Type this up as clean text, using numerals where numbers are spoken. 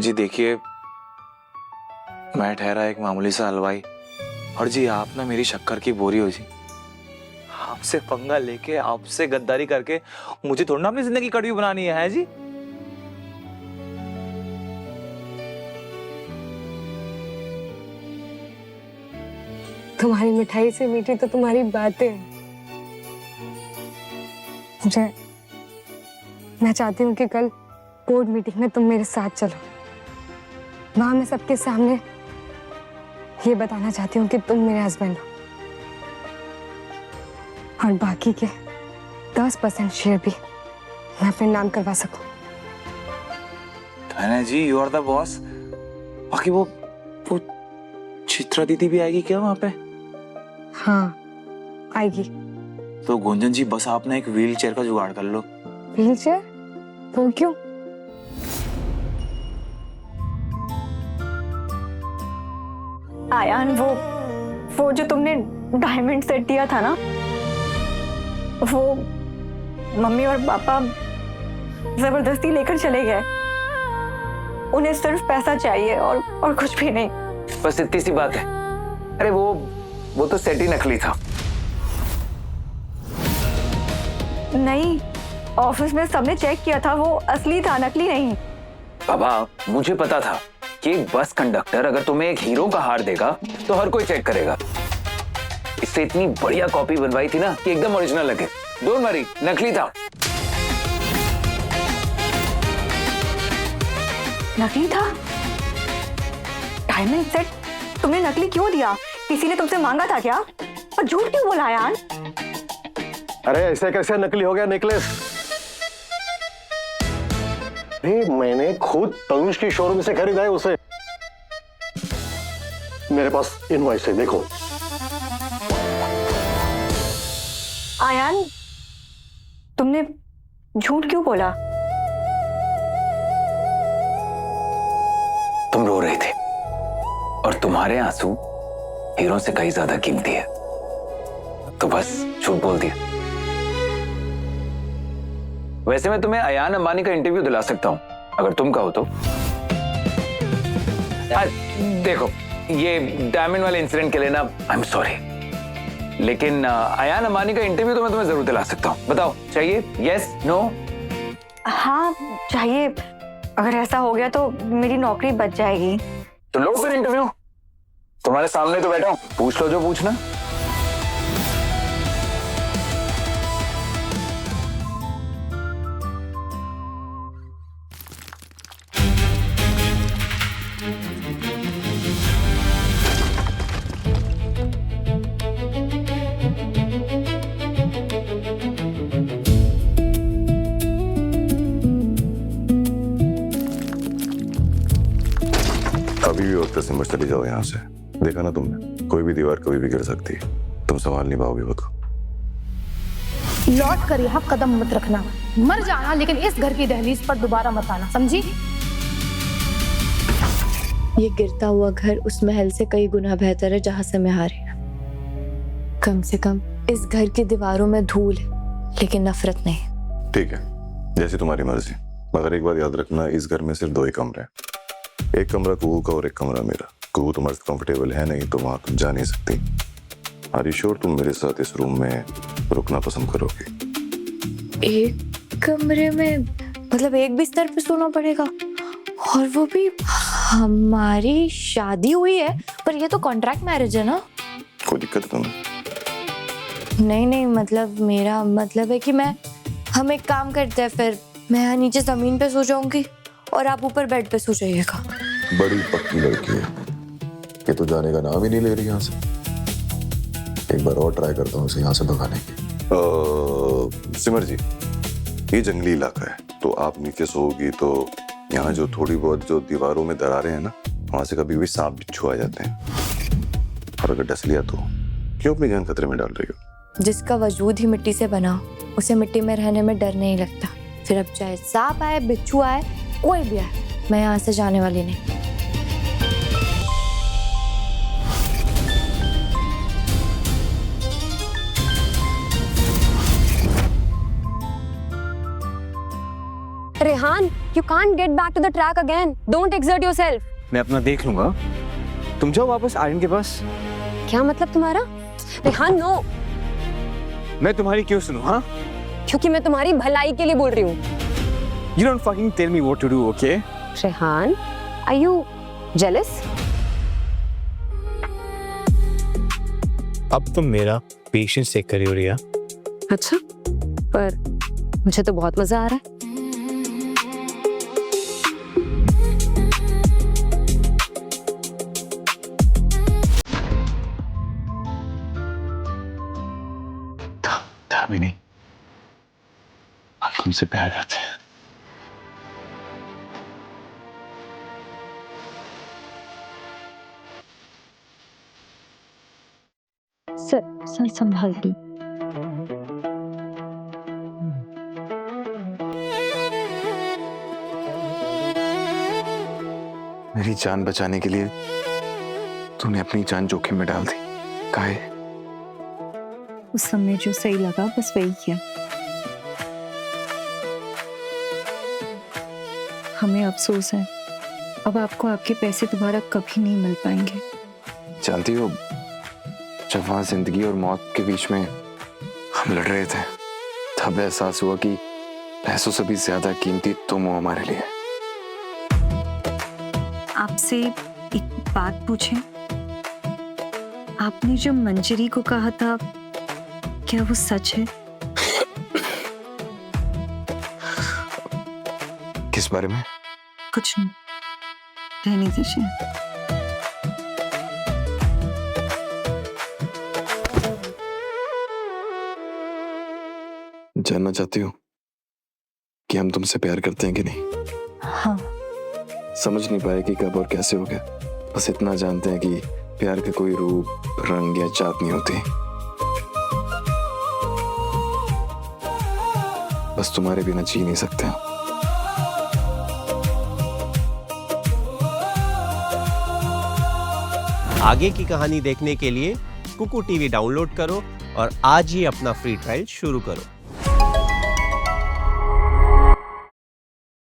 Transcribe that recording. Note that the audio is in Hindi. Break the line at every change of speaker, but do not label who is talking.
जी देखिए, मैं ठहरा एक मामूली सा हलवाई, और जी आप ना मेरी शक्कर की बोरी हो जी। आपसे पंगा लेके, आपसे गद्दारी करके मुझे थोड़ा ना अपनी जिंदगी कड़वी बनानी है जी।
तुम्हारी मिठाई से मीठी तो तुम्हारी बातें हैं। मैं चाहती हूँ कि कल बोर्ड मीटिंग में तुम मेरे साथ चलो। वहां मैं सबके सामने ये बताना चाहती हूँ कि तुम मेरे हस्बैंड हो, और बाकी के 10% शेयर भी मैं अपने नाम करवा सकूं।
है जी, यू आर द बॉस। बाकी वो चित्रा दीदी भी आएगी क्या वहां पे?
हाँ, आएगी।
तो गुंजन जी बस आप ना एक व्हील चेयर का जुगाड़ कर लो।
Wheel chair? वो क्यों?
आयान, वो जो तुमने डायमंड सेट दिया था ना, वो मम्मी और पापा जबरदस्ती लेकर चले गए। उन्हें सिर्फ पैसा चाहिए और कुछ भी नहीं।
बस इतनी सी बात है। अरे वो तो सेट ही नकली था।
नहीं, ऑफिस में सबने चेक किया था, वो असली था, नकली नहीं।
बाबा, मुझे पता था कि एक बस कंडक्टर अगर तुम्हें एक हीरो का हार देगा तो हर कोई चेक करेगा। इससे इतनी बढ़िया कॉपी बनवाई थी ना कि एकदम ओरिजिनल लगे। डोंट वरी, नकली था।
नकली था? डायमंड सेट तुमने नकली क्यों दिया? किसी ने तुमसे मांगा था क्या? और झूठ क्यों बोला यार?
अरे ऐसे कैसे नकली हो गया नेकलेस? मैंने खुद तनुष की शोरूम से खरीदा है उसे। मेरे पास इनवॉइस है, देखो।
आयान, तुमने झूठ क्यों बोला?
तुम रो रहे थे और तुम्हारे आंसू हीरो से कहीं ज्यादा कीमती है, तो बस झूठ बोल दिया। वैसे मैं तुम्हें अयान अंबानी का इंटरव्यू दिला सकता हूं अगर तुम कहो तो। देखो, ये डायमंड वाले इंसिडेंट के लिए ना आई एम सॉरी, लेकिन अयान अंबानी का इंटरव्यू तो मैं तुम्हें जरूर दिला सकता हूं। बताओ, चाहिए? Yes, no?
हाँ चाहिए। अगर ऐसा हो गया तो मेरी नौकरी बच जाएगी।
तो लो फिर इंटरव्यू, तुम्हारे सामने तो बैठा हूं, पूछ लो जो पूछना।
अभी भी वक्त से मत चली जाओ यहाँ से। देखा ना तुमने, कोई भी दीवार कभी भी गिर सकती है। तुम संभाल नहीं पाओगे खुद को।
लौट कर यहाँ कदम मत रखना। मर जाना, लेकिन इस घर की दहलीज पर दोबारा मत आना, समझी?
ये गिरता हुआ घर उस महल से कई गुना बेहतर है जहां से मैं हारी हूं। कम से कम इस घर की दीवारों में धूल है, लेकिन नफरत नहीं।
ठीक है, जैसी तुम्हारी मर्जी, मगर एक बात याद रखना, इस घर में सिर्फ 2 ही कमरे हैं। एक कमरा कुहू का और एक कमरा मेरा। कुहू तुम्हारे साथ कंफर्टेबल है नहीं तो वहां तुम जा नहीं सकती। आर यू श्योर तुम मेरे साथ इस रूम में रुकना पसंद करोगे?
एक कमरे में मतलब एक बिस्तर पे सोना पड़ेगा, और वो भी हमारी शादी हुई है, पर ये तो कॉन्ट्रैक्ट मैरिज है ना।
कोई दिक्कत तो नहीं?
नहीं, मतलब मेरा मतलब है कि हम एक काम करते हैं, फिर मैं यहाँ नीचे जमीन पे सो जाऊंगी और आप ऊपर बेड पे सो जाइएगा।
बड़ी पक्की लड़की है ये, तो जाने का नाम ही नहीं ले रही यहाँ से। एक बार और ट्राई करता हूँ इसे यहाँ से भगाने की। सिमर जी, ये जंगली इलाका है, तो आप नीचे सोओगी तो यहाँ जो थोड़ी बहुत जो दीवारों में दरारें हैं ना, वहां से कभी भी सांप बिच्छू आ जाते हैं, और अगर डस लिया तो क्यों अपनी जान खतरे में डाल रही हो?
जिसका वजूद ही मिट्टी से बना हो, उसे मिट्टी में रहने में डर नहीं लगता। फिर अब चाहे सांप आए, बिच्छू आए, कोई भी आए, मैं यहाँ से जाने वाली नहीं।
Rehan, you can't get back to the track again. Don't exert yourself.
मैं अपना देख लूंगा, तुम जाओ वापस आर्यन के पास।
क्या मतलब तुम्हारा? रेहान, नो।
मैं तुम्हारी क्यों सुनूं, हाँ?
क्योंकि मैं तुम्हारी भलाई के लिए बोल रही हूँ।
You don't fucking tell me what to do, okay?
Rehan, are you jealous?
अब तुम मेरा पेशेंस चेक करी हो रिया।
अच्छा, पर मुझे तो बहुत मजा आ रहा है।
था भी नहीं, अब तुमसे प्यार करते हैं।
सर संभाल ली।
मेरी जान बचाने के लिए तूने अपनी जान जोखिम में डाल दी। काहे?
उस समय जो सही लगा बस वही किया। हमें अफसोस है, अब आपको आपके पैसे दोबारा कभी नहीं मिल पाएंगे।
जानती हो, जब वहां जिंदगी और मौत के बीच में हम लड़ रहे थे, तब एहसास हुआ कि पैसों से भी ज्यादा कीमती तुम हो हमारे लिए।
आपसे एक बात पूछें? आपने जो मंजरी को कहा था, क्या वो सच है?
किस बारे में?
कुछ नहीं, रहने दीजिए।
जानना चाहती हो कि हम तुमसे प्यार करते हैं कि नहीं?
हाँ।
समझ नहीं पाए कि कब और कैसे हो गया। बस इतना जानते हैं कि प्यार का कोई रूप, रंग या जात नहीं होती। बस तुम्हारे बिना जी नहीं सकते।
आगे की कहानी देखने के लिए कुकू टीवी डाउनलोड करो और आज ही अपना फ्री ट्रायल शुरू करो।